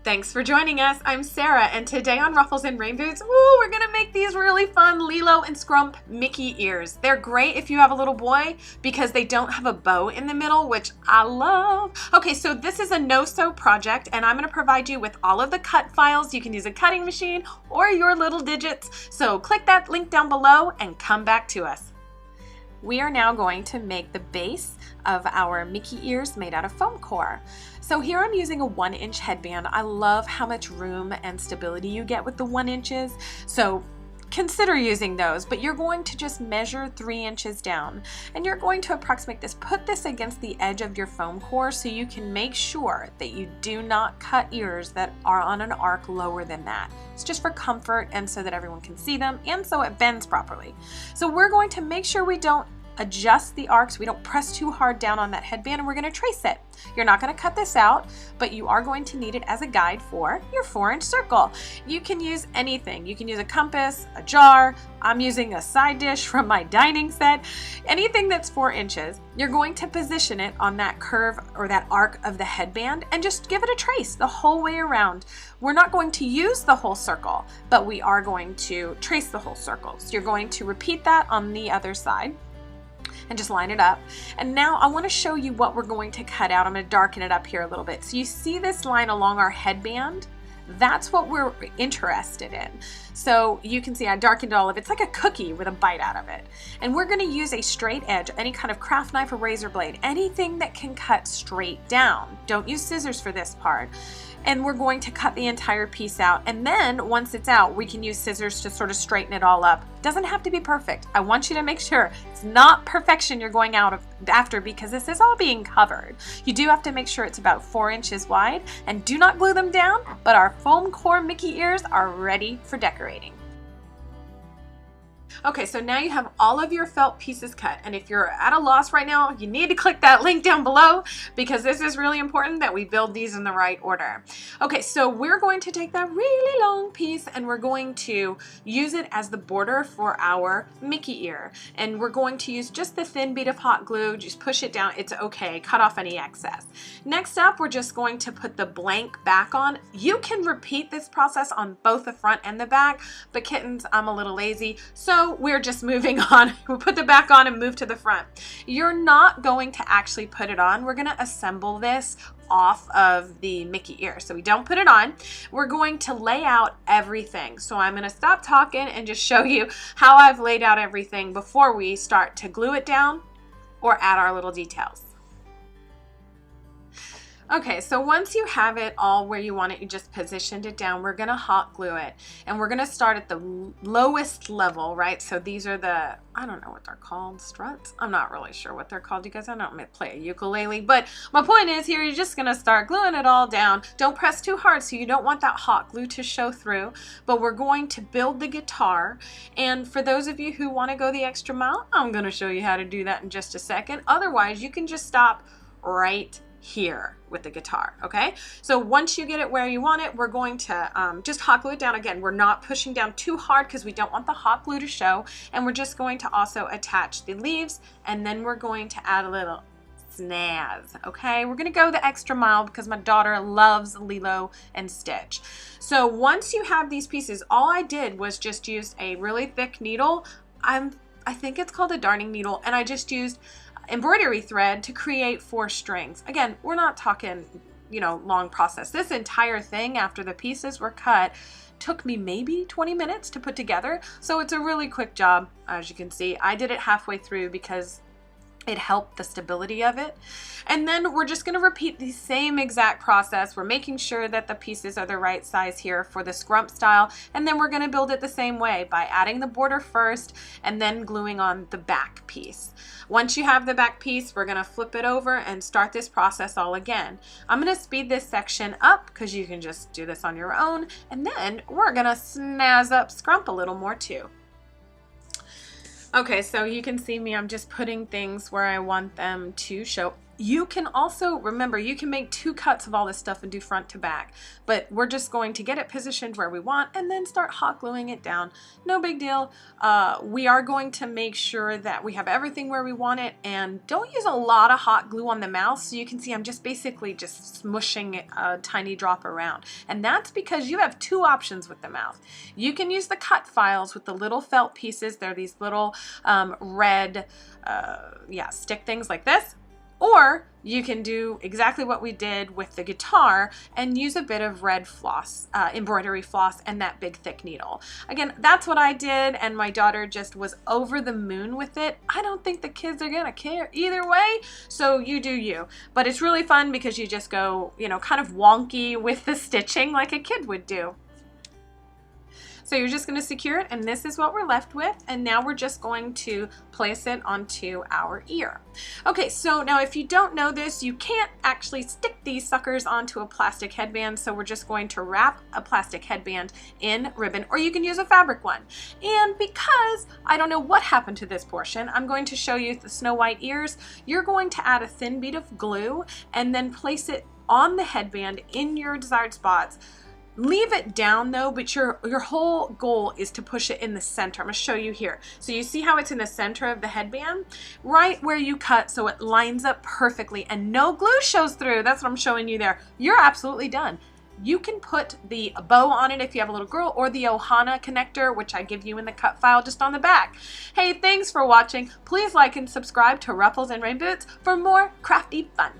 Thanks for joining us. I'm Sarah, and today on Ruffles and Rainbows, we're gonna make these really fun Lilo and Scrump Mickey ears. They're great if you have a little boy because they don't have a bow in the middle, which I love. Okay, so this is a no-sew project, and I'm gonna provide you with all of the cut files. You can use a cutting machine or your little digits. So click that link down below and come back to us. We are now going to make the base of our Mickey ears made out of foam core. So here I'm using a 1-inch headband. I love how much room and stability you get with the 1 inches. So consider using those, but you're going to just measure 3 inches down and you're going to approximate this. Put this against the edge of your foam core so you can make sure that you do not cut ears that are on an arc lower than that. It's just for comfort and so that everyone can see them and so it bends properly. So we're going to make sure we don't adjust the arcs, we don't press too hard down on that headband, and we're going to trace it. You're not going to cut this out, but you are going to need it as a guide for your 4-inch circle. You can use anything. You can use a compass, a jar. I'm using a side dish from my dining set. Anything that's 4 inches, you're going to position it on that curve or that arc of the headband and just give it a trace the whole way around. We're not going to use the whole circle, but we are going to trace the whole circle. So you're going to repeat that on the other side and just line it up. And now I want to show you what we're going to cut out. I'm going to darken it up here a little bit. So you see this line along our headband? That's what we're interested in. So you can see I darkened all of it. It's like a cookie with a bite out of it. And we're going to use a straight edge, any kind of craft knife or razor blade, anything that can cut straight down. Don't use scissors for this part. And we're going to cut the entire piece out. And then once it's out, we can use scissors to sort of straighten it all up. It doesn't have to be perfect. I want you to make sure it's not perfection you're going out after because this is all being covered. You do have to make sure it's about 4 inches wide and do not glue them down, but our foam core Mickey ears are ready for decorating. Okay, so now you have all of your felt pieces cut, and if you're at a loss right now, you need to click that link down below because this is really important that we build these in the right order. Okay, so we're going to take that really long piece and we're going to use it as the border for our Mickey ear, and we're going to use just the thin bead of hot glue. Just push it down, it's okay, cut off any excess. Next up, we're just going to put the blank back on. You can repeat this process on both the front and the back, but kittens, I'm a little lazy, so we're just moving on. We'll put the back on and move to the front. You're not going to actually put it on. We're going to assemble this off of the Mickey ear. So we don't put it on. We're going to lay out everything. So I'm going to stop talking and just show you how I've laid out everything before we start to glue it down or add our little details. Okay, so once you have it all where you want it, you just positioned it down, we're gonna hot glue it. And we're gonna start at the lowest level, right? So these are the, I don't know what they're called, struts? I'm not really sure what they're called, you guys. I don't play a ukulele, but my point is here, you're just gonna start gluing it all down. Don't press too hard so you don't want that hot glue to show through, but we're going to build the guitar. And for those of you who wanna go the extra mile, I'm gonna show you how to do that in just a second. Otherwise, you can just stop right here with the guitar. Okay, so once you get it where you want it, we're going to just hot glue it down. Again, we're not pushing down too hard because we don't want the hot glue to show, and we're just going to also attach the leaves, and then we're going to add a little snazz. Okay, we're gonna go the extra mile because my daughter loves Lilo and Stitch. So once you have these pieces, all I did was just use a really thick needle. I think it's called a darning needle, and I just used embroidery thread to create 4 strings. Again, we're not talking, you know, long process. This entire thing after the pieces were cut took me maybe 20 minutes to put together. So it's a really quick job. As you can see, I did it halfway through because it helped the stability of it. And then we're just going to repeat the same exact process. We're making sure that the pieces are the right size here for the scrump style, and then we're going to build it the same way by adding the border first and then gluing on the back piece. Once you have the back piece, we're going to flip it over and start this process all again. I'm going to speed this section up because you can just do this on your own, and then we're going to snazz up scrump a little more too. Okay, so you can see me, I'm just putting things where I want them to show. You can also, remember, you can make 2 cuts of all this stuff and do front to back, but we're just going to get it positioned where we want and then start hot gluing it down. No big deal. We are going to make sure that we have everything where we want it, and don't use a lot of hot glue on the mouth. So you can see I'm just basically just smushing a tiny drop around. And that's because you have 2 options with the mouth. You can use the cut files with the little felt pieces. They're these little red stick things like this. Or you can do exactly what we did with the guitar and use a bit of red floss, embroidery floss, and that big thick needle. Again, that's what I did, and my daughter just was over the moon with it. I don't think the kids are gonna care either way, so you do you. But it's really fun because you just go, you know, kind of wonky with the stitching like a kid would do. So you're just going to secure it, and this is what we're left with. And now we're just going to place it onto our ear. Okay, so now if you don't know this, you can't actually stick these suckers onto a plastic headband. So we're just going to wrap a plastic headband in ribbon, or you can use a fabric one. And because I don't know what happened to this portion, I'm going to show you the Snow White ears. You're going to add a thin bead of glue and then place it on the headband in your desired spots. Leave it down though, but your whole goal is to push it in the center. I'm going to show you here. So you see how it's in the center of the headband? Right where you cut, so it lines up perfectly and no glue shows through. That's what I'm showing you there. You're absolutely done. You can put the bow on it if you have a little girl, or the Ohana connector, which I give you in the cut file just on the back. Hey, thanks for watching. Please like and subscribe to Ruffles and Rain Boots for more crafty fun.